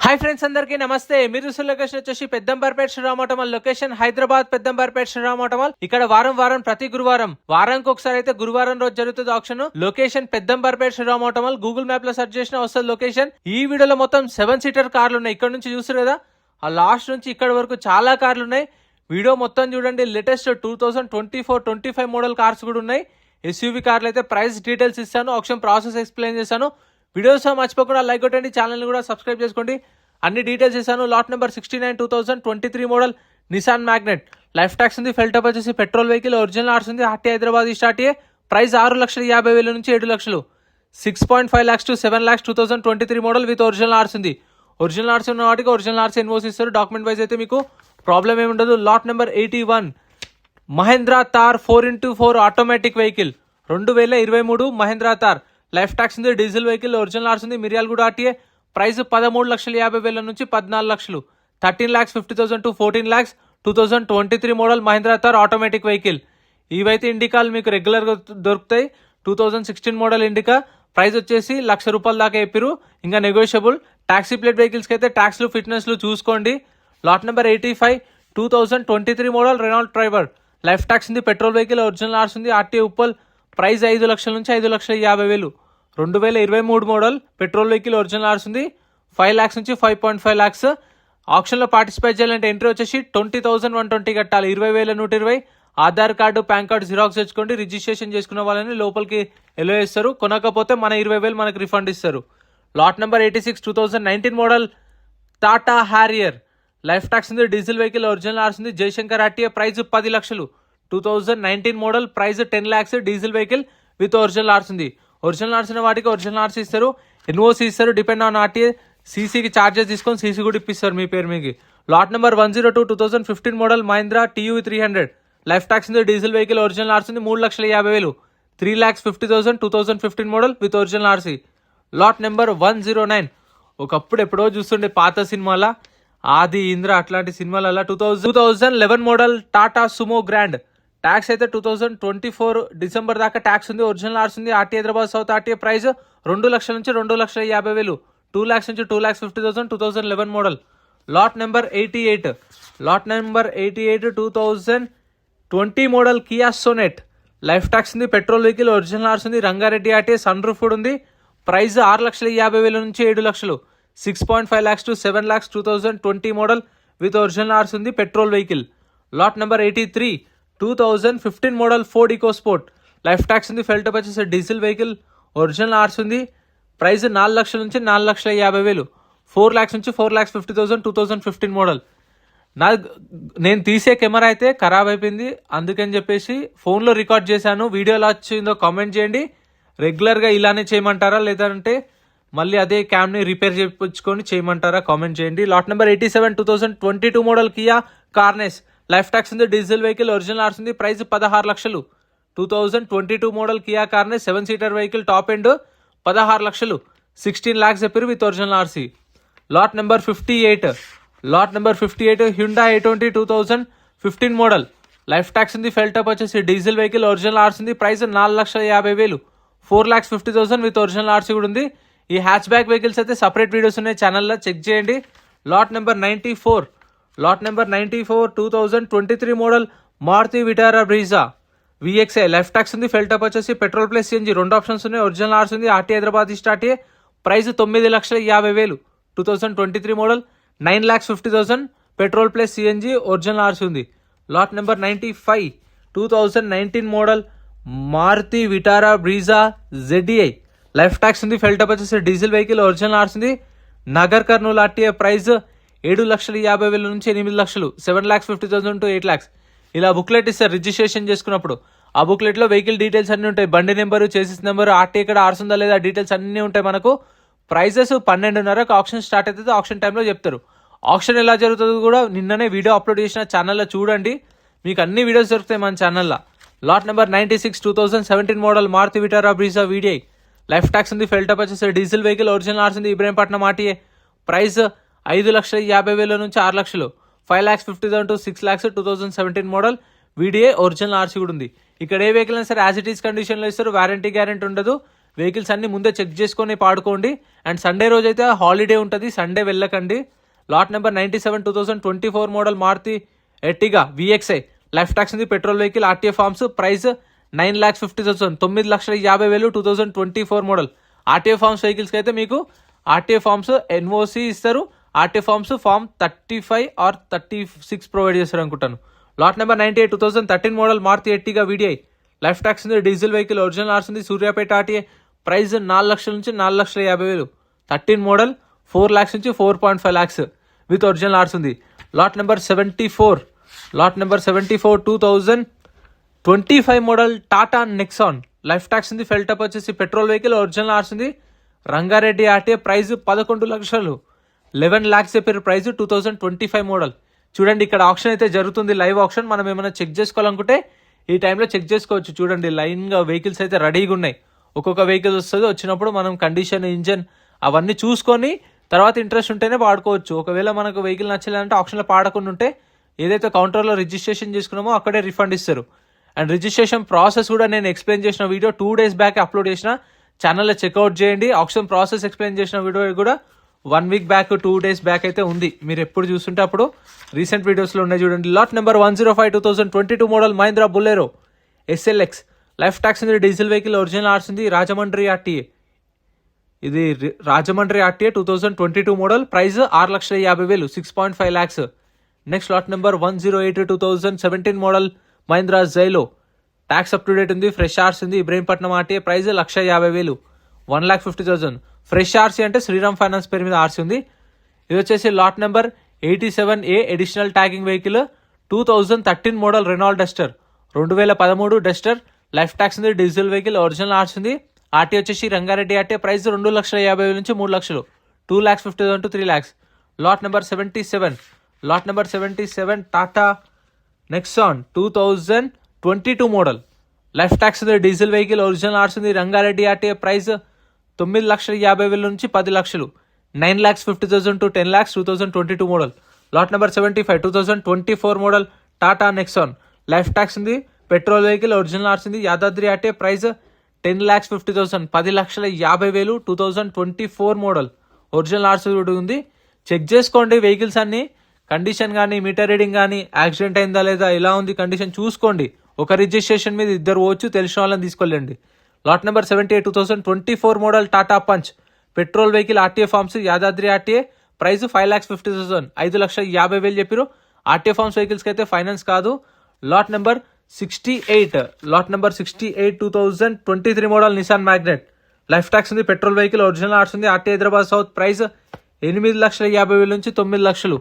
Hi friends, అందరికీ నమస్తే. మీరు చూసిన లొకేషన్ వచ్చేసి Peddamberpet Shriram Automall location Hyderabad Peddamberpet Shriram Automall. ఇక్కడ వారం ప్రతి గురువారం వారానికి ఒకసారి అయితే గురువారం రోజు జరుగుతుంది option. Location Peddamberpet Shriram Automall. Google map లో సెర్చ్ చేసిన వస్తుంది లొకేషన్. ఈ వీడియోలో మొత్తం 7 సీటర్ కార్లు ఉన్నాయి. ఇక్కడ నుంచి చూస్తారు కదా, ఆ లాస్ట్ నుంచి ఇక్కడ వరకు చాలా కార్లు ఉన్నాయి. వీడియో మొత్తం చూడండి. లేటెస్ట్ 2024-25 మోడల్ కార్స్ కూడా ఉన్నాయి. ఎస్యూవీ కార్లు అయితే ప్రైస్ డీటెయిల్స్ ఇస్తాను, ఆప్షన్ ప్రాసెస్ ఎక్స్ప్లెయిన్ చేస్తాను. వీడియోస్ మర్చిపోకుండా లైక్ కొట్టండి, ఛానల్ కూడా సబ్స్క్రైబ్ చేసుకోండి. అన్ని డీటెయిల్స్ ఇస్తాను. Lot number 69 2023 model Nissan Magnite. Life tax ఉంది. ఫెల్ టాప్ వచ్చేసి పెట్రోల్ వెహికల్. ఒరిజినల్ ఆర్స్ ఉంది. ఆర్టీ హైదరాబాద్ స్టార్ట్ అయ్యే ప్రైస్ 6,50,000 నుంచి 7 లక్షలు. 6.5 lakhs to 7 lakhs 2023 model with original RC ఉంది. ఒరిజినల్ ఆర్స్ ఉన్న వాటికి ఒరిజినల్ ఆర్స్ ఇన్వోస్ ఇస్తారు. డాక్యుమెంట్ వైజ్ అయితే మీకు ప్రాబ్లం ఏమి ఉండదు. లాట్ నెంబర్ 81 మహేంద్రా తార్ 4x4 ఆటోమేటిక్ వెహికల్. 2023 మహేంద్రా తార్. లైఫ్ ట్యాక్స్ ఉంది. Diesel vehicle. ఒరిజినల్ ఆర్స్ ఉంది. మిర్యాలగూడ ఆర్టీఏ. ప్రైస్ 13,50,000 నుంచి 14 లక్షలు. 13,50,000 to 14 lakhs 2023 model Mahindra Thar automatic vehicle. ఇవైతే ఇండికాలు మీకు రెగ్యులర్గా దొరుకుతాయి. 2016 మోడల్ ఇండికా. ప్రైస్ వచ్చేసి ₹1,00,000 దాకా చెప్పారు, ఇంకా నెగోషియబుల్. టాక్సీ ప్లేట్ వెహికల్స్కి అయితే ట్యాక్స్లు ఫిట్నెస్లు చూసుకోండి. Lot number 85 2023 model Renault Triber. Life tax ఉంది. Petrol vehicle. ఒరిజినల్ ఆర్స్ ఉంది. ఆర్టీ ఉప్పల్. ప్రైస్ 5 లక్షల నుంచి 5,50,000. 2023 model petrol vehicle. Original RC ఉంది. 5 lakhs నుంచి 5.5 lakhs. ఆప్షన్లో పార్టిసిపేట్ చేయాలంటే ఎంట్రీ వచ్చేసి 20,120 కట్టాలి. 20,120. Aadhaar card, pan card xerox తెచ్చుకోండి. రిజిస్ట్రేషన్ చేసుకున్న వాళ్ళని లోపలికి ఎలో చేస్తారు. కొనకపోతే మన 20,000 మనకి రిఫండ్ ఇస్తారు. Lot number 86 2019 model Tata Harrier. Life tax ఉంది. Diesel vehicle. ఒరిజినల్ ఆర్స్ ఉంది. జయశంకర్ ఆర్టీఏ. ప్రైస్ 10 లక్షలు. 2019 model. Price 10 lakhs. Diesel vehicle with original RC ఉంది. ఒరిజినల్ ఆర్స్ ఉన్న వాటికి ఒరిజినల్ ఆర్స్ ఇస్తారు. ఎన్ఓసి ఇస్తారు. Depend on RTA. సీసీకి ఛార్జెస్ తీసుకొని సీసీ కూడా ఇప్పిస్తారు మీ పేరు మీకు. Lot number 102 2015 model Mahindra TU 300. Life tax ఉంది. Diesel vehicle. ఒరిజినల్ ఆర్స్ ఉంది. 3,50,000. 3,50,000 2015 model with original RC. Lot number 109. ఒకప్పుడు ఎప్పుడో చూస్తుండే పాత సినిమాల ఆది, ఇంద్ర అట్లాంటి సినిమాల 2011 model Tata Sumo Grand. Tax అయితే 2024 డిసెంబర్ దాకా ట్యాక్స్ ఉంది. ఒరిజినల్ ఆర్స్ ఉంది. RT Hyderabad south RTA. Price 2 లక్షల నుంచి 2,50,000. 2 lakhs నుంచి 2,50,000. 2011 model. Lot number 88. Lot number 88 2020 model Kia Sonet. Life tax ఉంది. Petrol vehicle. ఒరిజినల్ ఆర్స్ ఉంది. రంగారెడ్డి ఆర్టీఏ. సన్ రూఫ్ ఉంది. ప్రైస్ 6,50,000 నుంచి 7 లక్షలు. 6.5 lakhs to 7 lakhs 2020 model with original RC ఉంది. Petrol vehicle. Lot number 83 2015 model Ford EcoSport. Life tax ఉంది. ఫెల్ top వచ్చేసి diesel vehicle. Original RC ఉంది. Price 4 లక్షల నుంచి 4,50,000. 4 lakhs నుంచి 4,50,000. 2015 మోడల్. నేను తీసే కెమెరా అయితే ఖరాబ్ అయిపోయింది, అందుకని చెప్పేసి ఫోన్లో రికార్డ్ చేశాను. వీడియో ఎలా వచ్చిందో కామెంట్ చేయండి. రెగ్యులర్గా ఇలానే చేయమంటారా, లేదంటే మళ్ళీ అదే క్యామ్ని రిపేర్ చేయించుకొని చేయమంటారా కామెంట్ చేయండి. Lot number 87 2022 model Kia Carens. Life tax ఉంది. Diesel vehicle. ఒరిజినల్ ఆర్స్ ఉంది. ప్రైస్ 16 లక్షలు. 2022 model Kia Carens. 7 seater vehicle. Top end 16 లక్షలు. 16 lakhs చెప్పారు with original RC. Lot number 58. Lot number 58 Hyundai i20 2015 model. Life tax ఉంది. ఫెల్ top వచ్చేసి diesel vehicle. Original RC ఉంది. Price 4,50,000. 4,50,000 with original RC కూడా ఉంది. ఈ హ్యాచ్ బ్యాక్ వెహికల్స్ అయితే separate videos ఉన్నాయి ఛానల్లో, చెక్ చేయండి. Lot number 94. Lot number 94 2023 model Maruti Vitara Brezza VXI. Life tax ఉంది. ఫెల్ టాప్ వచ్చేసి పెట్రోల్ ప్లస్ సిఎన్జీ 2 ఆప్షన్స్ ఉన్నాయి. ఒరిజినల్ ఆర్స్ ఉంది. ఆర్టీ హైదరాబాద్ స్టార్ట్ అయ్యే price 9,50,000. 2023 model 9,50,000. Petrol plus CNG. Original RC ఉంది. Lot number 95 2019 model Maruti Vitara Brezza ZEI. Life tax ఉంది. ఫెల్ top వచ్చేసి diesel vehicle. Original RC ఉంది. Nagar Kurnool RTA. Price 7,50,000 నుంచి 8 లక్షలు. 7,50,000 to 8 lakhs. ఇలా బుక్లెట్ ఇస్తారు రిజిస్ట్రేషన్ చేసుకున్నప్పుడు. ఆ బుక్లెట్లో వెహికల్ డీటెయిల్స్ అన్నీ ఉంటాయి. బండి నెంబరు, చేసిస్ నెంబరు, ఆర్టీ ఎక్కడ ఆర్స్ ఉందా లేదా, డీటెయిల్స్ అన్నీ ఉంటాయి మనకు. ప్రైజెస్ 12:30కు ఆప్షన్ స్టార్ట్ అవుతుంది. ఆప్షన్ టైంలో చెప్తారు. ఆప్షన్ ఎలా జరుగుతుందో కూడా నిన్ననే వీడియో అప్లోడ్ చేసిన ఛానల్లో చూడండి. మీకు అన్ని వీడియోస్ దొరుకుతాయి మన ఛానల్లో. Lot number 96 2017 model Maruti Vitara Brezza VDI. Life tax ఉంది. ఫెల్ టాప్ వచ్చేసి డీజిల్ వెహికల్. ఒరిజినల్ ఆర్స్ ఉంది. ఇబ్రహీంపట్నం ఆర్టీఏ. ప్రైస్ 5,50,000 నుంచి 6 లక్షలు. 5,50,000 to 6 lakhs. 2017 model VDA. Original RC కూడా ఉంది. ఇక్కడ ఏ వెహికల్ అయినా సరే యాజ్ ఇట్ ఈస్ కండిషన్లో ఇస్తారు. వారంటీ గ్యారెంటీ ఉండదు. వెహికల్స్ అన్ని ముందే చెక్ చేసుకొని పాడుకోండి. అండ్ సండే రోజు అయితే హాలిడే ఉంటుంది, సండే వెళ్ళకండి. Lot number 97 2024 model Maruti Ertiga VXI life tax ఉంది, petrol vehicle, RTA forms, price 9,50,000 9,50,000 2024 model. RTA forms వెహికల్స్కి అయితే మీకు RTA ఫార్మ్స్ NOC ఇస్తారు. RTA forms form 35 or 36 provide చేస్తారు అనుకుంటాను. Lot number 98 2013 model Maruti Ertiga VDI life tax ఉంది, diesel vehicle, original RC ఉంది, Suryapet RTA, price 4 లక్షల నుంచి 4,50,000. 13 మోడల్ 4 lakhs నుంచి 4.5 lakhs విత్ ఒరిజినల్ ఆర్స్ ఉంది. Lot number 74 2025 model Tata Nexon life tax ఉంది, ఫెల్టప్ వచ్చేసి పెట్రోల్ వెహికల్, ఒరిజినల్ ఆర్స్ ఉంది, రంగారెడ్డి RTA, ప్రైస్ 11 లక్షలు 11 lakhs చెప్పారు ప్రైస్. 2025 మోడల్. చూడండి ఇక్కడ ఆప్షన్ అయితే జరుగుతుంది, లైవ్ ఆప్షన్. మనం ఏమైనా చెక్ చేసుకోవాలనుకుంటే ఈ టైంలో చెక్ చేసుకోవచ్చు. చూడండి లైన్గా వెహికల్స్ అయితే రెడీగా ఉన్నాయి. ఒక్కొక్క వెహికల్ వస్తుంది, వచ్చినప్పుడు మనం కండిషన్, ఇంజన్ అవన్నీ చూసుకొని తర్వాత ఇంట్రెస్ట్ ఉంటేనే వాడుకోవచ్చు. ఒకవేళ మనకు వెహికల్ నచ్చలేదంటే ఆప్షన్లో పాడకుండా ఉంటే ఏదైతే కౌంటర్లో రిజిస్ట్రేషన్ చేసుకున్నామో అక్కడే రిఫండ్ ఇస్తారు. అండ్ రిజిస్ట్రేషన్ ప్రాసెస్ కూడా నేను ఎక్స్ప్లెయిన్ చేసిన వీడియో 2 days బ్యాక్ అప్లోడ్ చేసిన, ఛానల్లో చెక్అవుట్ చేయండి. ఆప్షన్ ప్రాసెస్ ఎక్స్ప్లెయిన్ చేసిన వీడియో కూడా 1 week బ్యాక్ 2 days బ్యాక్ అయితే ఉంది. మీరు ఎప్పుడు చూస్తుంటే అప్పుడు రీసెంట్ వీడియోస్లో ఉన్నాయి చూడండి. Lot number 105 2022 model Mahindra Bolero SLX life tax ఉంది, డీజిల్ వెహికల్, ఒరిజినల్ ఆర్స్ ఉంది, రాజమండ్రి RTA. ఇది Rajahmundry RTA 2022 model, price 6,50,000 6.5 lakhs. Next lot number 108 2017 model Mahindra Xylo tax up to date ఉంది, ఫ్రెష్ ఆర్స్ ఉంది, Ibrahimpatnam RTA, price 1,50,000 1,50,000. Fresh RC అంటే శ్రీరామ్ ఫైనాన్స్ పేరు మీద ఆర్సీ ఉంది. ఇది వచ్చేసి lot number 87A additional tagging vehicle 2013 model Renault Duster 2013 Duster life tax ఉంది, diesel vehicle, original RC ఉంది, RTA వచ్చేసి రంగారెడ్డి RTA, ప్రైస్ 2,50,000 నుంచి 3 లక్షలు 2,50,000 to 3 lakhs. Lot number 77 Tata Nexon 2022 model life tax ఉంది, డీజిల్ వెహికల్, ఒరిజినల్ ఆర్స్ ఉంది, Rangareddy RTA, price 9,50,000 నుంచి 10 లక్షలు 9,50,000 to 10 lakhs 2022 model. Lot number 75 2024 model Tata Nexon life tax ఉంది, పెట్రోల్ వెహికల్, ఒరిజినల్ ఆర్స్ ఉంది, Yadadri RTA, price 10,50,000 10,50,000 2024 model. Original RC కూడా ఉంది. Check చేసుకోండి vehicles అన్ని, కండిషన్ కానీ, మీటర్ రీడింగ్ కానీ, యాక్సిడెంట్ అయిందా లేదా, ఇలా ఉంది కండిషన్ చూసుకోండి. ఒక రిజిస్ట్రేషన్ మీద ఇద్దరు పోవచ్చు, తెలిసిన వాళ్ళని తీసుకెళ్ళండి. Lot number 78 2024 model Tata Punch petrol vehicle, RTA forms, Yadadri RTA, price 5,50,000 5,50,000 చెప్పారు. RTA ఫార్మ్స్ వెహికల్స్కి అయితే ఫైనాన్స్ కాదు. Lot number 68 2023 model Nissan Magnite life tax ఉంది, పెట్రోల్ వెహికల్, ఒరిజినల్ ఆర్స్ ఉంది, RTA హైదరాబాద్ సౌత్, ప్రైస్ 8,50,000 నుంచి 9 లక్షలు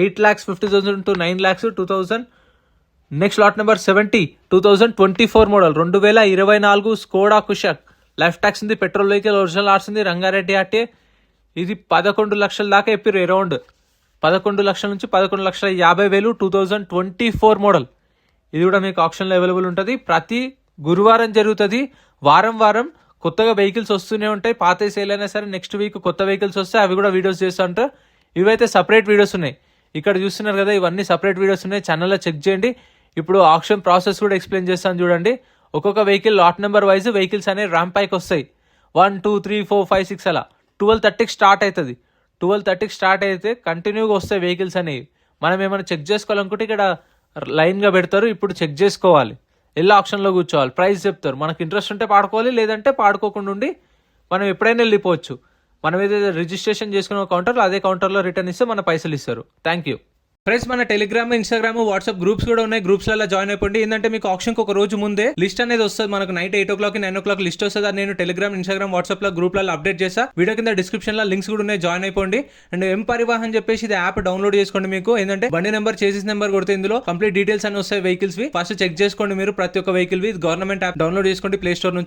8,50,000 to 9 lakhs 2000. Next lot number 70 2024 model 2024 Skoda Kushaq life tax ఉంది, petrol vehicle, original RC ఉంది, Rangareddy RTA. ఇది 11 లక్షల దాకా చెప్పారు, అరౌండ్ 11 లక్షల నుంచి 11,50,000 2024 మోడల్. ఇది కూడా మీకు ఆప్షన్లో అవైలబుల్ ఉంటుంది. ప్రతి గురువారం జరుగుతుంది. వారం వారం కొత్తగా వెహికల్స్ వస్తూనే ఉంటాయి. పాత సేల్ అయినా సరే నెక్స్ట్ వీక్ కొత్త వెహికల్స్ వస్తాయి, అవి కూడా వీడియోస్ చేస్తూ ఉంటారు. ఇవైతే సపరేట్ వీడియోస్ ఉన్నాయి, ఇక్కడ చూస్తున్నారు కదా, ఇవన్నీ సపరేట్ వీడియోస్ ఉన్నాయి, ఛానల్లో చెక్ చేయండి. ఇప్పుడు ఆప్షన్ ప్రాసెస్ కూడా ఎక్స్ప్లెయిన్ చేస్తాను చూడండి. ఒక్కొక్క vehicle lot number wise vehicles అనేవి ర్యాంప్ పైకి వస్తాయి. 1 2 3 4 5 6 అలా 12:30కి స్టార్ట్ అవుతుంది. 12:30కి స్టార్ట్ అయితే కంటిన్యూగా వస్తాయి వెహికల్స్ అనేవి. మనం ఏమైనా చెక్ చేసుకోవాలనుకుంటే ఇక్కడ లైన్గా పెడతారు, ఇప్పుడు చెక్ చేసుకోవాలి, వెళ్ళి ఆప్షన్లో కూర్చోవాలి, ప్రైస్ చెప్తారు. మనకు ఇంట్రెస్ట్ ఉంటే పాడుకోవాలి, లేదంటే పాడుకోకుండా ఉండి మనం ఎప్పుడైనా వెళ్ళిపోవచ్చు. మనం ఏదైతే రిజిస్ట్రేషన్ చేసుకున్న కౌంటర్లో అదే కౌంటర్లో రిటర్న్ ఇస్తే మన పైసలు ఇస్తారు. Thank you friends. మన టెలిగ్రామ్, ఇన్స్టాగ్రామ్, వాట్సాప్ గ్రూప్స్ కూడా ఉన్నాయి. గ్రూప్స్లలో జాయిన్ అయిపోండి. ఏంటంటే మీకు ఆప్షన్కి ఒక రోజు ముందే లిస్ట్ అనేది వస్తుంది. మనకు నైట్ 8 o'clock 9 o'clock లిస్ట్ వస్తుంది. అది నేను టెలిగ్రామ్, ఇన్స్టాగ్రామ్, వాట్సాప్ లో గ్రూప్లలో అప్డేట్ చేస్తా. వీడియో కింద డిస్క్రిప్షన్ లో లింక్స్ కూడా ఉన్నాయి, జాయిన్ అయిపోండి. అండ్ ఎం పరివాహన్ చెప్పేసి ఇది యాప్ డౌన్లోడ్ చేసుకోండి. మీకు ఏంటంటే బండి నెంబర్, చేసిస్ నెంబర్ కొడితే ఇందులో కంప్లీట్ డీటెయిల్స్ అన్ని వస్తాయి వెహికల్స్ వి. ఫస్ట్ చెక్ చేసుకోండి మీరు ప్రతి ఒక్క వెహికల్ వి. గవర్నమెంట్ యాప్ డౌన్లోడ్ చేసుకోండి ప్లే స్టోర్ నుంచి.